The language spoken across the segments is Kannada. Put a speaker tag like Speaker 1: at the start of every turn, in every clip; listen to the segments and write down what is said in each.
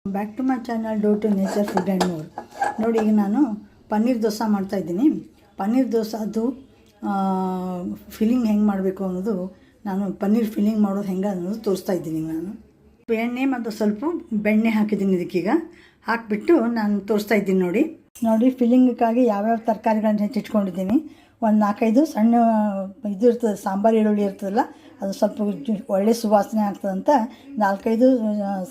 Speaker 1: Back to my channel do to nature food and more. ನೋಡಿ, ಈಗ ನಾನು ಪನ್ನೀರ್ ದೋಸೆ ಮಾಡ್ತಾಯಿದ್ದೀನಿ. ಪನ್ನೀರ್ ದೋಸೆ ಅದು ಫಿಲ್ಲಿಂಗ್ ಹೆಂಗೆ ಮಾಡಬೇಕು ಅನ್ನೋದು, ನಾನು ಪನ್ನೀರ್ ಫಿಲ್ಲಿಂಗ್ ಮಾಡೋದು ಹೆಂಗೆ ಅನ್ನೋದು ತೋರಿಸ್ತಾ ಇದ್ದೀನಿ. ನಾನು ಎಣ್ಣೆ ಮತ್ತು ಸ್ವಲ್ಪ ಬೆಣ್ಣೆ ಹಾಕಿದ್ದೀನಿ. ಇದಕ್ಕೀಗ ಹಾಕಿಬಿಟ್ಟು ನಾನು ತೋರಿಸ್ತಾ ಇದ್ದೀನಿ. ನೋಡಿ ಫಿಲ್ಲಿಂಗಕ್ಕಾಗಿ ಯಾವ್ಯಾವ ತರಕಾರಿಗಳನ್ನ ಹೆಚ್ಚಿಟ್ಕೊಂಡಿದ್ದೀನಿ. ಒಂದು 4-5 ಸಣ್ಣ ಇದು ಇರ್ತದೆ, ಸಾಂಬಾರು ಈರುಳ್ಳಿ ಇರ್ತದಲ್ಲ, ಅದು ಸ್ವಲ್ಪ ಒಳ್ಳೆ ಸುವಾಸನೆ ಆಗ್ತದಂತ 4-5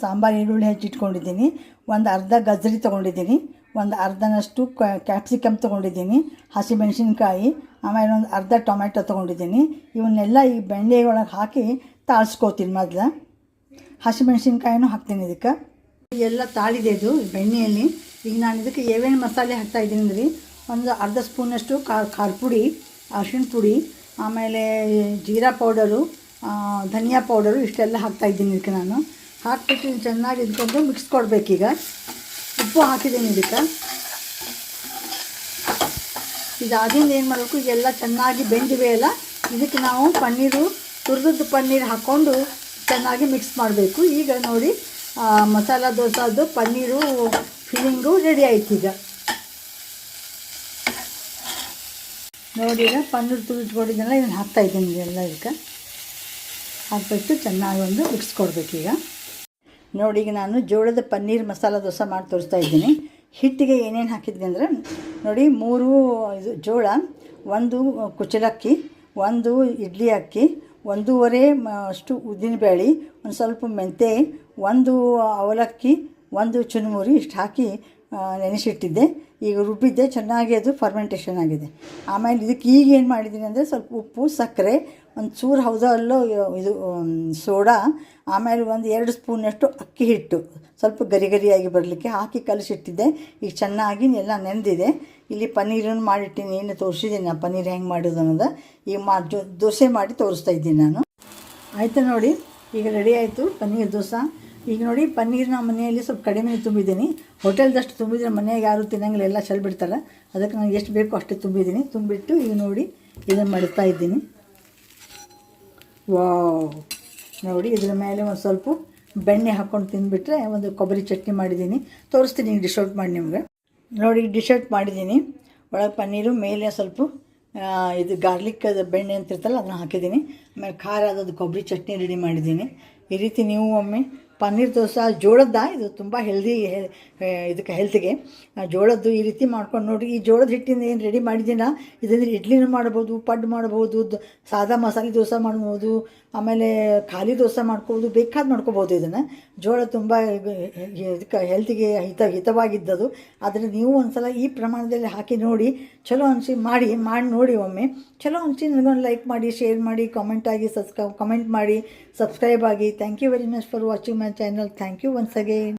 Speaker 1: ಸಾಂಬಾರು ಈರುಳ್ಳಿ ಹೆಚ್ಚಿಟ್ಕೊಂಡಿದ್ದೀನಿ. ಒಂದು ಅರ್ಧ ಗಜ್ಜರಿ ತೊಗೊಂಡಿದ್ದೀನಿ, ಒಂದು ಅರ್ಧನಷ್ಟು ಕ್ಯಾಪ್ಸಿಕಮ್ ತೊಗೊಂಡಿದ್ದೀನಿ, ಹಸಿಮೆಣಸಿನ್ಕಾಯಿ, ಆಮೇಲೆ ಒಂದು ಅರ್ಧ ಟೊಮೆಟೊ ತೊಗೊಂಡಿದ್ದೀನಿ. ಇವನ್ನೆಲ್ಲ ಈ ಬೆಣ್ಣೆ ಒಳಗೆ ಹಾಕಿ ತಾಳ್ಸ್ಕೊತೀನಿ. ಮೊದಲು ಹಸಿಮೆಣಸಿನ್ಕಾಯಿನೂ ಹಾಕ್ತೀನಿ. ಇದಕ್ಕೆ ಎಲ್ಲ ತಾಳಿದೆ ಇದು ಬೆಣ್ಣೆಯಲ್ಲಿ. ಈಗ ನಾನು ಇದಕ್ಕೆ ಏನೇನು ಮಸಾಲೆ ಹಾಕ್ತಾಯಿದ್ದೀನಿ ಅಂದರೆ, ಒಂದು ಅರ್ಧ ಸ್ಪೂನಷ್ಟು ಖಾರ ಪುಡಿ, ಅರಿಶಿಣ ಪುಡಿ, ಆಮೇಲೆ ಜೀರಾ ಪೌಡರು, ಧನಿಯಾ ಪೌಡರು, ಇಷ್ಟೆಲ್ಲ ಹಾಕ್ತಾಯಿದ್ದೀನಿ. ಇದಕ್ಕೆ ನಾನು ಹಾಕ್ಬಿಟ್ಟು ಚೆನ್ನಾಗಿ ಇದ್ಕೊಂಡು ಮಿಕ್ಸ್ ಕೊಡಬೇಕೀಗ. ಉಪ್ಪು ಹಾಕಿದ್ದೀನಿ ಇದಕ್ಕೆ. ಇದಾದಿಂದ ಏನು ಮಾಡಬೇಕು, ಈಗೆಲ್ಲ ಚೆನ್ನಾಗಿ ಬೆಂದಿವೆ ಅಲ್ಲ, ಇದಕ್ಕೆ ನಾವು ಪನ್ನೀರು, ತುರಿದದ್ದು ಪನ್ನೀರು ಹಾಕ್ಕೊಂಡು ಚೆನ್ನಾಗಿ ಮಿಕ್ಸ್ ಮಾಡಬೇಕು. ಈಗ ನೋಡಿ, ಮಸಾಲ ದೋಸೆದು ಪನ್ನೀರು ಫಿಲ್ಲಿಂಗು ರೆಡಿ ಆಯ್ತು. ಈಗ ನೋಡಿ, ಈಗ ಪನ್ನೀರು ತುರಿದ್ಕೊಂಡಿದ್ದೆಲ್ಲ ಇದನ್ನು ಹಾಕ್ತಾಯಿದ್ದೀನಿ. ಎಲ್ಲ ಇದಕ್ಕೆ ಹಾಕ್ಬಿಟ್ಟು ಚೆನ್ನಾಗಿ ಒಂದು ಮಿಕ್ಸ್ ಕೊಡಬೇಕೀಗ. ನೋಡಿ, ಈಗ ನಾನು ಜೋಳದ ಪನ್ನೀರ್ ಮಸಾಲ ದೋಸೆ ಮಾಡಿ ತೋರಿಸ್ತಾ ಇದ್ದೀನಿ. ಹಿಟ್ಟಿಗೆ ಏನೇನು ಹಾಕಿದ್ವಿ ಅಂದರೆ, ನೋಡಿ 3 ಇದು ಜೋಳ, 1 ಕುಚ್ಚಲಕ್ಕಿ, 1 ಇಡ್ಲಿ ಅಕ್ಕಿ, 1.5 ಅಷ್ಟು ಉದ್ದಿನಬೇಳೆ, ಒಂದು ಸ್ವಲ್ಪ ಮೆಂತೆ, 1 ಅವಲಕ್ಕಿ, 1 ಚುರುಮುರಿ, ಇಷ್ಟು ಹಾಕಿ ನೆನೆಸಿಟ್ಟಿದ್ದೆ. ಈಗ ರುಬ್ಬಿದ್ದೆ, ಚೆನ್ನಾಗಿ ಅದು ಫರ್ಮೆಂಟೇಷನ್ ಆಗಿದೆ. ಆಮೇಲೆ ಇದಕ್ಕೆ ಈಗ ಏನು ಮಾಡಿದ್ದೀನಿ ಅಂದರೆ, ಸ್ವಲ್ಪ ಉಪ್ಪು, ಸಕ್ಕರೆ, ಒಂದು ಚೂರು ಹೌದಲ್ಲೋ ಇದು ಸೋಡಾ, ಆಮೇಲೆ 1-2 ಸ್ಪೂನಷ್ಟು ಅಕ್ಕಿ ಹಿಟ್ಟು, ಸ್ವಲ್ಪ ಗರಿಯಾಗಿ ಬರಲಿಕ್ಕೆ ಹಾಕಿ ಕಲಸಿಟ್ಟಿದ್ದೆ. ಈಗ ಚೆನ್ನಾಗಿ ಎಲ್ಲ ನೆನೆದಿದೆ. ಇಲ್ಲಿ ಪನ್ನೀರನ್ನು ಮಾಡಿಟ್ಟಿನಿ, ಏನು ತೋರಿಸಿದ್ದೀನಿ ನಾನು ಪನ್ನೀರ್ ಹೆಂಗೆ ಮಾಡೋದು ಅನ್ನೋದು. ಈಗ ದೋಸೆ ಮಾಡಿ ತೋರಿಸ್ತಾ ಇದ್ದೀನಿ ನಾನು. ಆಯಿತು ನೋಡಿ, ಈಗ ರೆಡಿ ಆಯಿತು ಪನ್ನೀರ್ ದೋಸೆ. ಈಗ ನೋಡಿ, ಪನ್ನೀರ್ನ ಮನೆಯಲ್ಲಿ ಸ್ವಲ್ಪ ಕಡಿಮೆ ತುಂಬಿದ್ದೀನಿ. ಹೋಟೆಲ್ದಷ್ಟು ತುಂಬಿದರೆ ಮನೆಯಾಗ ಯಾರು ತಿನ್ನಂಗಿಲ್ಲ, ಎಲ್ಲ ಚೆಲ್ಬಿಡ್ತಾರೆ. ಅದಕ್ಕೆ ನಾನು ಎಷ್ಟು ಬೇಕೋ ಅಷ್ಟೇ ತುಂಬಿದ್ದೀನಿ. ತುಂಬಿಟ್ಟು ಈಗ ನೋಡಿ ಇದನ್ನು ಮಾಡ್ತಾ ಇದ್ದೀನಿ. ವಾವ್, ನೋಡಿ ಇದ್ರ ಮೇಲೆ ಒಂದು ಸ್ವಲ್ಪ ಬೆಣ್ಣೆ ಹಾಕ್ಕೊಂಡು ತಿಂದುಬಿಟ್ರೆ ಒಂದು ಕೊಬ್ಬರಿ ಚಟ್ನಿ ಮಾಡಿದ್ದೀನಿ, ತೋರಿಸ್ತೀನಿ ಈಗ ಡಿಶ್ ಔಟ್ ಮಾಡಿ ನಿಮ್ಗೆ. ನೋಡಿ, ಡಿಶ್ ಔಟ್ ಮಾಡಿದ್ದೀನಿ. ಒಳಗೆ ಪನ್ನೀರು, ಮೇಲೆ ಸ್ವಲ್ಪ ಇದು ಗಾರ್ಲಿಕ್ ಬೆಣ್ಣೆ ಅಂತಿರ್ತಲ್ಲ ಅದನ್ನು ಹಾಕಿದ್ದೀನಿ. ಆಮೇಲೆ ಖಾರ ಆದದ್ದು ಕೊಬ್ಬರಿ ಚಟ್ನಿ ರೆಡಿ ಮಾಡಿದ್ದೀನಿ. ಈ ರೀತಿ ನೀವು ಒಮ್ಮೆ ಪನ್ನೀರ್ ದೋಸೆ ಜೋಳದ, ಇದು ತುಂಬ ಹೆಲ್ದಿ, ಇದಕ್ಕೆ ಹೆಲ್ತ್ಗೆ ಜೋಳದ್ದು ಈ ರೀತಿ ಮಾಡ್ಕೊಂಡು ನೋಡಿ. ಈ ಜೋಳದ ಹಿಟ್ಟಿಂದ ಏನು ರೆಡಿ ಮಾಡಿದ್ದೀನ, ಇದರಿಂದ ಇಡ್ಲಿನೂ ಮಾಡ್ಬೋದು, ಪಡ್ಡು ಮಾಡ್ಬೋದು, ಸಾದಾ ಮಸಾಲೆ ದೋಸೆ ಮಾಡ್ಬೋದು, ಆಮೇಲೆ ಖಾಲಿ ದೋಸೆ ಮಾಡ್ಕೋಬೋದು, ಬೇಕಾದ ಮಾಡ್ಕೋಬೋದು. ಇದನ್ನು ಜೋಳ ತುಂಬ ಇದಕ್ಕೆ ಹೆಲ್ತಿಗೆ ಹಿತವಾಗಿದ್ದದು. ಆದರೆ ನೀವು ಒಂದು ಸಲ ಈ ಪ್ರಮಾಣದಲ್ಲಿ ಹಾಕಿ ನೋಡಿ, ಚಲೋ ಅನಿಸಿ ಮಾಡಿ ನೋಡಿ ಒಮ್ಮೆ. ಚಲೋ ಅನಿಸಿ ನನಗೊಂದು ಲೈಕ್ ಮಾಡಿ, ಶೇರ್ ಮಾಡಿ, ಕಮೆಂಟ್ ಮಾಡಿ, ಸಬ್ಸ್ಕ್ರೈಬ್ ಆಗಿ. Thank you very much for watching my channel. Thank you once again.